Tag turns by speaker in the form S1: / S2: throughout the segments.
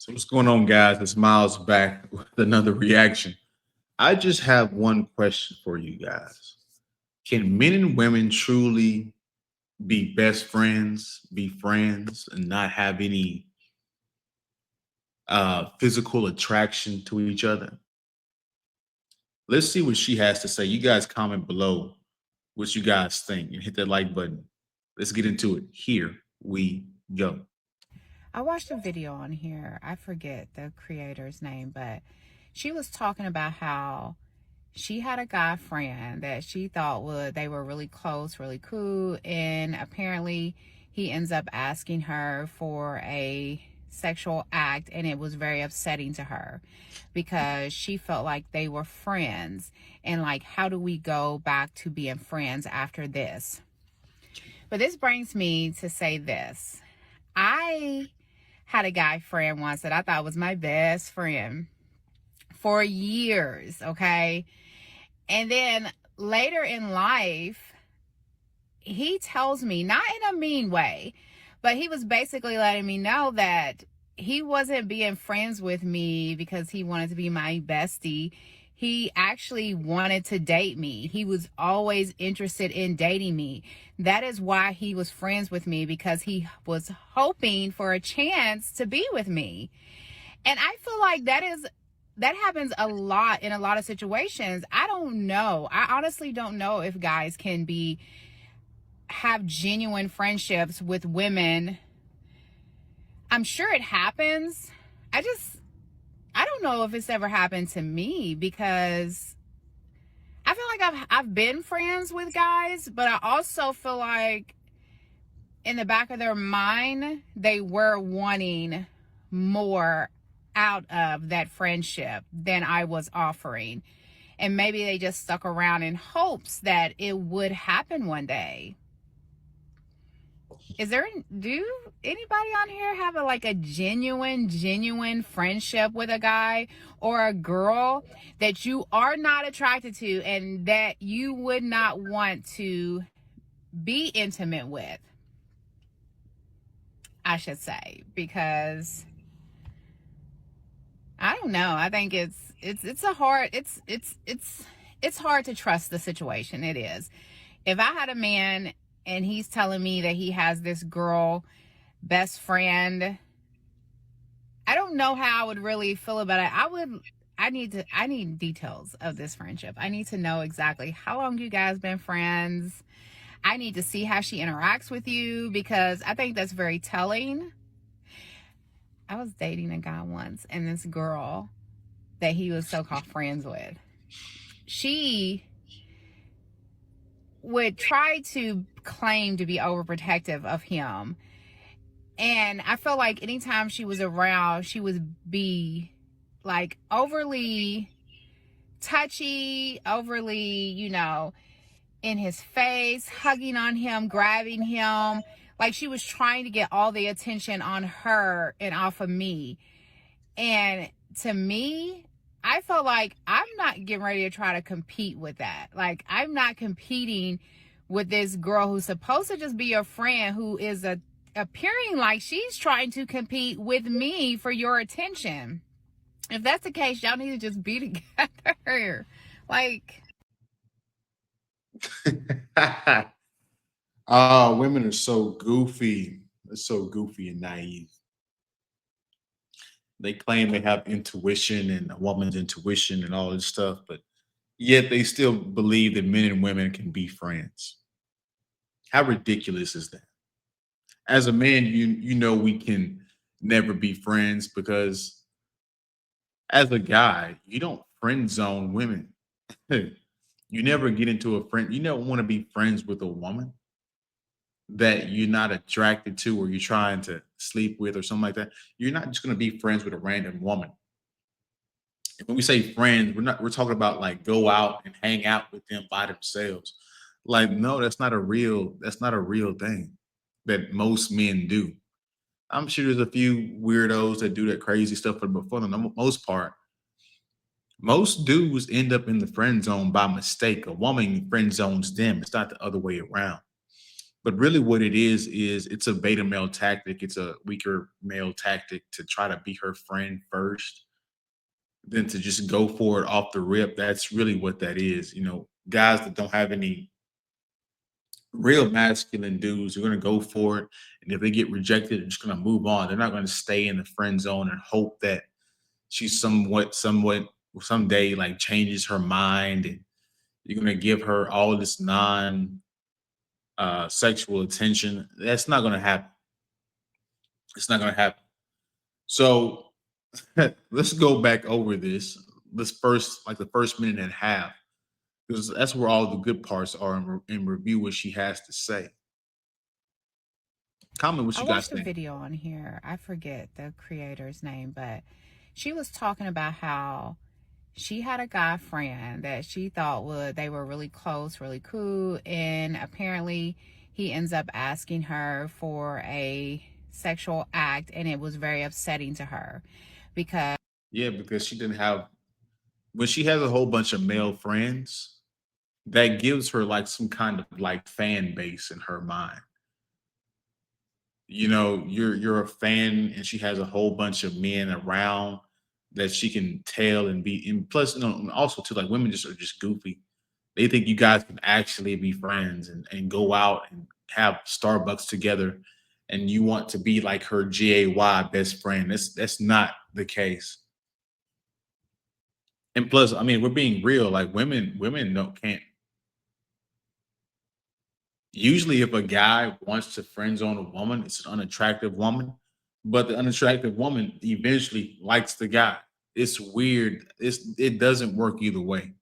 S1: So what's going on, guys? It's Miles back with another reaction. I just have one question for you guys. Can men and women truly be best friends, be friends, and not have any physical attraction to each other? Let's see what she has to say. You guys comment below what you guys think and hit that like button. Let's get into it. Here we go.
S2: I watched a video on here. I forget the creator's name, but she was talking about how she had a guy friend that she thought they were really close, really cool, and apparently he ends up asking her for a sexual act, and it was very upsetting to her because she felt like they were friends, and like, how do we go back to being friends after this? But this brings me to say this. I had a guy friend once that I thought was my best friend for years, okay? And then later in life, he tells me, not in a mean way, but he was basically letting me know that he wasn't being friends with me because he wanted to be my bestie. He actually wanted to date me. He was always interested in dating me. That is why he was friends with me, because he was hoping for a chance to be with me. And I feel like that happens a lot in a lot of situations. I don't know. I honestly don't know if guys can have genuine friendships with women. I'm sure it happens. I don't know if it's ever happened to me, because I feel like I've been friends with guys, but I also feel like in the back of their mind they were wanting more out of that friendship than I was offering. And maybe they just stuck around in hopes that it would happen one day. Do anybody on here have a genuine friendship with a guy or a girl that you are not attracted to and that you would not want to be intimate with? I should say, because I don't know. I think it's hard to trust the situation. It is. If I had a man and he's telling me that he has this girl best friend, I don't know how I would really feel about it. I need details of this friendship. I need to know exactly how long you guys been friends. I need to see how she interacts with you, because I think that's very telling. I was dating a guy once, and this girl that he was so-called friends with, she would try to claim to be overprotective of him. And I felt like anytime she was around, she would be like overly touchy, overly, in his face, hugging on him, grabbing him. Like she was trying to get all the attention on her and off of me. And to me, I felt like I'm not getting ready to try to compete with that. Like, I'm not competing with this girl who's supposed to just be your friend, who is appearing like she's trying to compete with me for your attention. If that's the case, y'all need to just be together. Like,
S1: Women are so goofy. They're so goofy and naive. They claim they have intuition and a woman's intuition and all this stuff, but yet they still believe that men and women can be friends. How ridiculous is that? As a man, you know we can never be friends, because as a guy, you don't friend zone women. You never get into a friend. You never want to be friends with a woman that you're not attracted to or you're trying to sleep with or something like that. You're not just going to be friends with a random woman. And when we say friends, we're talking about like go out and hang out with them by themselves. Like, no, that's not a real thing that most men do. I'm sure there's a few weirdos that do that crazy stuff, but for the most part, most dudes end up in the friend zone by mistake. A woman friend zones them. It's not the other way around. But really, what it is it's a beta male tactic. It's a weaker male tactic to try to be her friend first, than to just go for it off the rip. That's really what that is. Guys that don't have any real masculine dudes are going to go for it. And if they get rejected, they're just going to move on. They're not going to stay in the friend zone and hope that she's somewhat someday like changes her mind, and you're going to give her all this non sexual attention. That's not going to happen. It's not going to happen. So let's go back over this. This first, like the first minute and a half, because that's where all the good parts are, and review what she has to say. Comment what
S2: I
S1: you guys
S2: watched a
S1: think.
S2: video on here. I forget the creator's name, but she was talking about how she had a guy friend that she thought they were really close, really cool, and apparently he ends up asking her for a sexual act, and it was very upsetting to her because
S1: Yeah, because she didn't have when she has a whole bunch of male friends, that gives her like some kind of like fan base in her mind. You're a fan, and she has a whole bunch of men around that she can tell and be. And plus, also too, like women just are just goofy. They think you guys can actually be friends and go out and have Starbucks together, and you want to be like her gay best friend. That's not the case. And plus, I mean, we're being real. Like women don't can't. Usually, if a guy wants to friend zone a woman, it's an unattractive woman, but the unattractive woman eventually likes the guy. It's weird. It doesn't work either way.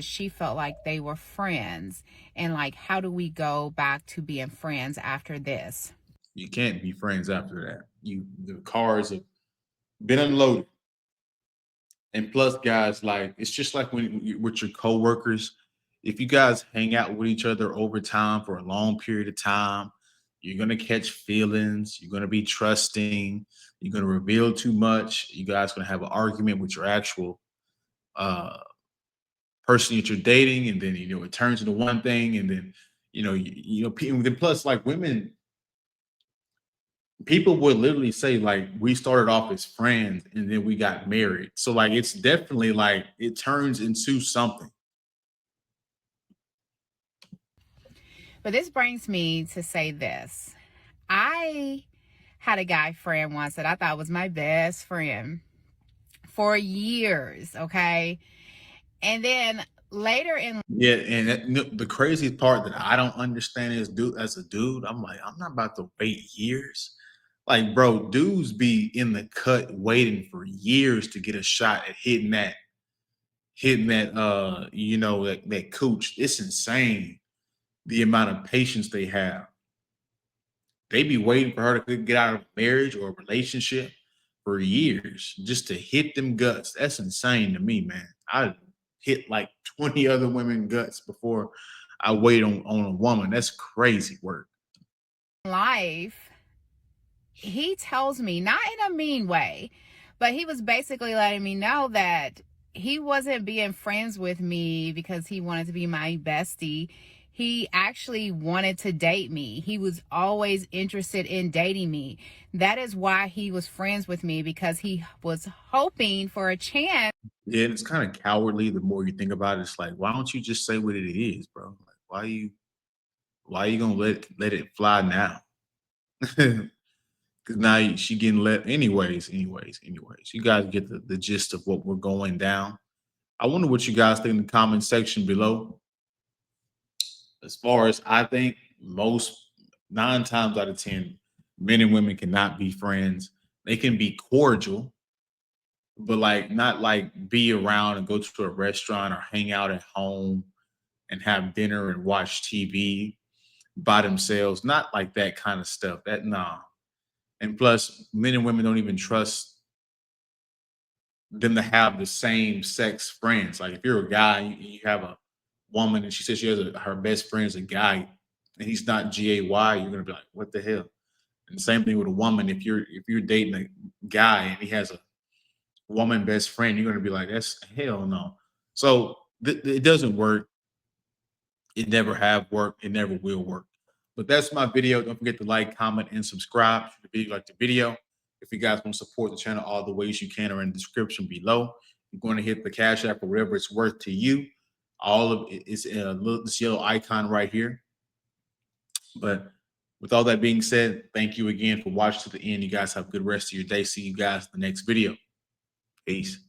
S2: she felt like they were friends, and like, how do we go back to being friends after this?
S1: You can't be friends after that. The cars have been unloaded. And plus, guys, like it's just like with your coworkers, if you guys hang out with each other over time for a long period of time, you're gonna catch feelings. You're gonna be trusting. You're gonna reveal too much. You guys gonna have an argument with your actual uh, person that you're dating, and then it turns into one thing, and then then plus like women, people would literally say like we started off as friends and then we got married. So like it's definitely like it turns into something.
S2: But this brings me to say this. I had a guy friend once that I thought was my best friend for years, okay? And then later in
S1: Yeah, and the craziest part that I don't understand is, dude, as a dude, I'm like, I'm not about to wait years. Like, bro, dudes be in the cut waiting for years to get a shot at hitting that that cooch. It's insane the amount of patience they have. They be waiting for her to get out of a marriage or a relationship for years just to hit them guts. That's insane to me, man. I hit like 20 other women guts before I wait on a woman. That's crazy work.
S2: life, he tells me, not in a mean way, but he was basically letting me know that he wasn't being friends with me because he wanted to be my bestie. He actually wanted to date me. He was always interested in dating me. That is why he was friends with me, because he was hoping for a chance.
S1: Yeah, and it's kind of cowardly the more you think about it. It's like, why don't you just say what it is, bro? Like, why you gonna let it fly now? Because now she getting let anyways. You guys get the gist of what we're going down. I wonder what you guys think in the comment section below. As far as I think, most 9 times out of 10, men and women cannot be friends. They can be cordial, but like not like be around and go to a restaurant or hang out at home and have dinner and watch TV by themselves. Not like that kind of stuff. That nah. And plus, men and women don't even trust them to have the same sex friends. Like if you're a guy, you have a woman, and she says she has her best friend is a guy, and he's not gay. You're gonna be like, what the hell? And the same thing with a woman. If you're dating a guy and he has a woman best friend, you're gonna be like, that's hell no. So it doesn't work. It never have worked. It never will work. But that's my video. Don't forget to like, comment, and subscribe if you like the video. If you guys want to support the channel, all the ways you can are in the description below. You're going to hit the Cash App or whatever it's worth to you. All of it is in this yellow icon right here. But with all that being said, thank you again for watching to the end. You guys have a good rest of your day. See you guys in the next video. Peace.